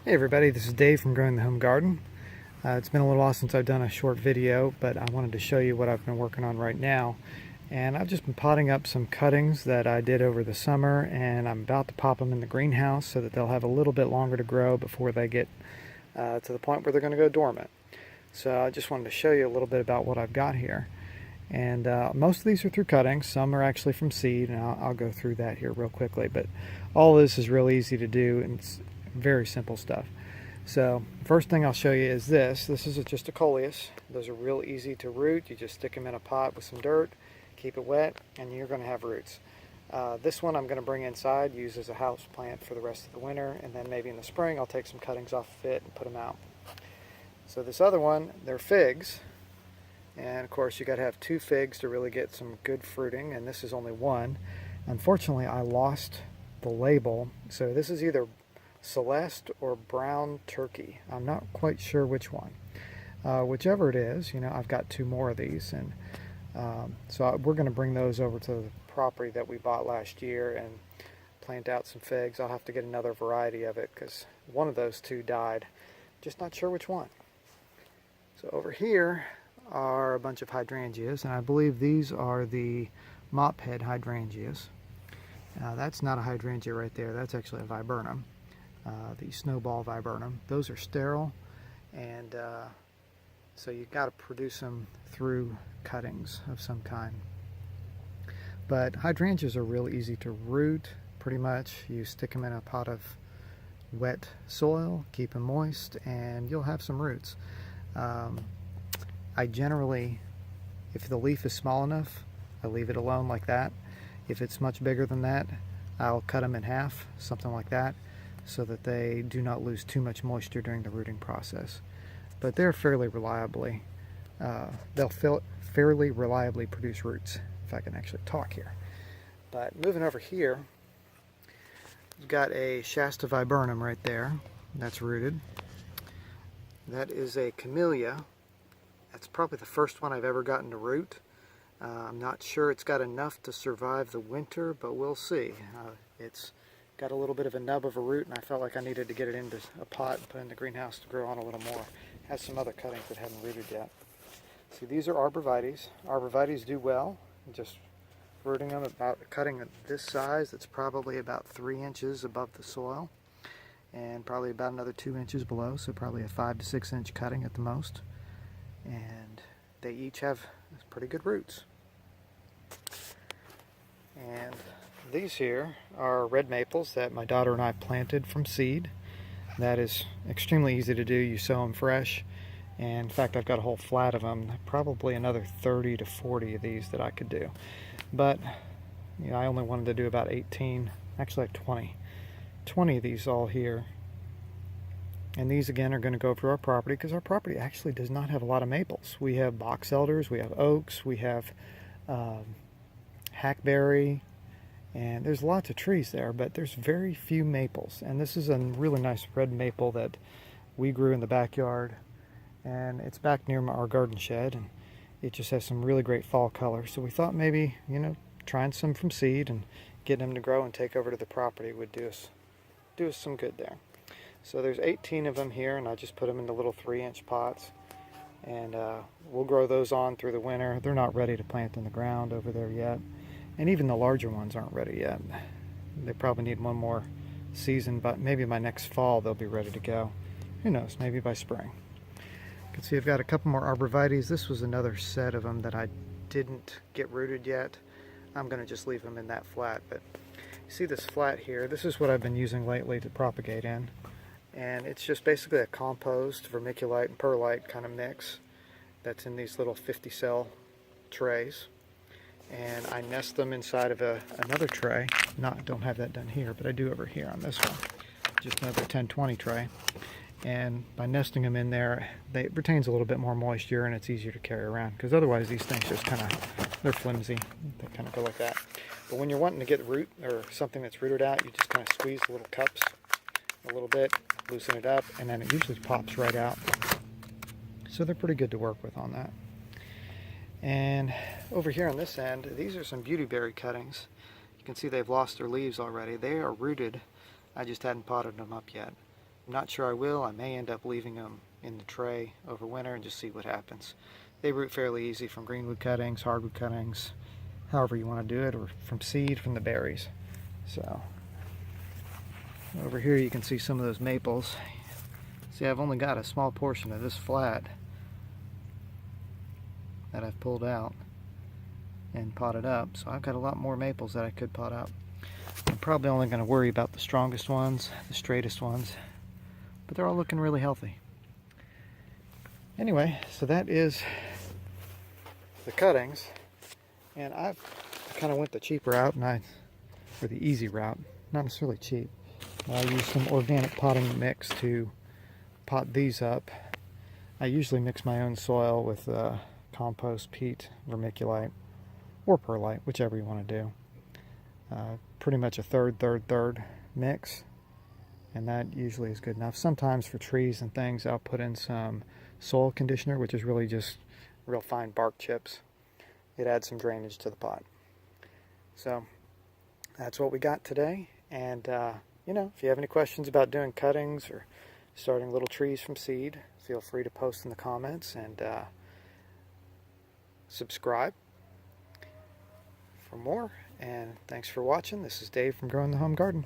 Hey everybody, this is Dave from Growing the Home Garden. It's been a little while since I've done a short video, but I wanted to show you what I've been working on right now. And I've just been potting up some cuttings that I did over the summer, and I'm about to pop them in the greenhouse so that they'll have a little bit longer to grow before they get to the point where they're going to go dormant. So I just wanted to show you a little bit about what I've got here. And most of these are through cuttings. Some are actually from seed, and I'll go through that here real quickly. But all this is really easy to do, and it's very simple stuff. So first thing I'll show you is this. This is just a Coleus. Those are real easy to root. You just stick them in a pot with some dirt, keep it wet, and you're going to have roots. This one I'm going to bring inside, use as a house plant for the rest of the winter, and then maybe in the spring I'll take some cuttings off of it and put them out. So this other one, they're figs. And of course you got to have 2 figs to really get some good fruiting, and this is only 1. Unfortunately I lost the label, so this is either Celeste or Brown Turkey. I'm not quite sure which one. Whichever it is, you know, I've got 2 more of these, and so we're going to bring those over to the property that we bought last year and plant out some figs. I'll have to get another variety of it because one of those 2 died. Just not sure which one. So over here are a bunch of hydrangeas, and I believe these are the mop head hydrangeas. That's not a hydrangea right there. That's actually a viburnum. The snowball viburnum. Those are sterile, and so you've got to produce them through cuttings of some kind. But hydrangeas are real easy to root. Pretty much you stick them in a pot of wet soil, keep them moist, and you'll have some roots. I generally, if the leaf is small enough, I leave it alone like that. If it's much bigger than that, I'll cut them in half, something like that, so that they do not lose too much moisture during the rooting process. But they're fairly reliably, fairly reliably produce roots, if I can actually talk here. But moving over here, we've got a Shasta Viburnum right there. That's rooted. That is a camellia. That's probably the first one I've ever gotten to root. I'm not sure it's got enough to survive the winter, but we'll see. It's got a little bit of a nub of a root, and I felt like I needed to get it into a pot and put it in the greenhouse to grow on a little more. It has some other cuttings that haven't rooted yet. See, these are arborvitaes. Arborvitaes do well. Just rooting them about cutting this size. That's probably about 3 inches above the soil, and probably about another 2 inches below. So probably a 5 to 6 inch cutting at the most. And they each have pretty good roots. And these here are red maples that my daughter and I planted from seed. That is extremely easy to do. You sow them fresh, and in fact I've got a whole flat of them, probably another 30 to 40 of these that I could do. But you know, I only wanted to do about 18, actually like 20 of these all here. And these again are going to go over to our property because our property actually does not have a lot of maples. We have box elders, we have oaks, we have hackberry, and there's lots of trees there, but there's very few maples. And this is a really nice red maple that we grew in the backyard, and it's back near our garden shed, and it just has some really great fall color. So we thought maybe, you know, trying some from seed and getting them to grow and take over to the property would do us some good there. So there's 18 of them here, and I just put them in the little 3-inch pots, and we'll grow those on through the winter. They're not ready to plant in the ground over there yet, and even the larger ones aren't ready yet. They probably need one more season, but maybe by next fall they'll be ready to go. Who knows, maybe by spring. You can see I've got a couple more arborvitaes. This was another set of them that I didn't get rooted yet. I'm going to just leave them in that flat, but you see this flat here, this is what I've been using lately to propagate in. And it's just basically a compost, vermiculite, and perlite kind of mix that's in these little 50-cell trays. And I nest them inside of another tray. Don't have that done here, but I do over here on this one. Just another 10-20 tray. And by nesting them in there, it retains a little bit more moisture, and it's easier to carry around. Because otherwise these things just kind of, they're flimsy. They kind of go like that. But when you're wanting to get root or something that's rooted out, you just kind of squeeze the little cups a little bit, loosen it up, and then it usually pops right out. So they're pretty good to work with on that. And over here on this end, these are some beautyberry cuttings. You can see they've lost their leaves already. They are rooted. I just hadn't potted them up yet. I'm not sure I will. I may end up leaving them in the tray over winter and just see what happens. They root fairly easy from greenwood cuttings, hardwood cuttings, however you want to do it, or from seed from the berries. So over here you can see some of those maples. See, I've only got a small portion of this flat that I've pulled out and potted up, so I've got a lot more maples that I could pot up. I'm probably only going to worry about the strongest ones, the straightest ones, but they're all looking really healthy. Anyway, so that is the cuttings, and I kind of went the cheaper route, or the easy route, not necessarily cheap. I used some organic potting mix to pot these up. I usually mix my own soil with compost, peat, vermiculite, or perlite, whichever you want to do. Pretty much a third mix, and that usually is good enough. Sometimes for trees and things I'll put in some soil conditioner, which is really just real fine bark chips. It adds some drainage to the pot. So that's what we got today, and you know, if you have any questions about doing cuttings or starting little trees from seed, feel free to post in the comments, and subscribe for more. And thanks for watching. This is Dave from Growing the Home Garden.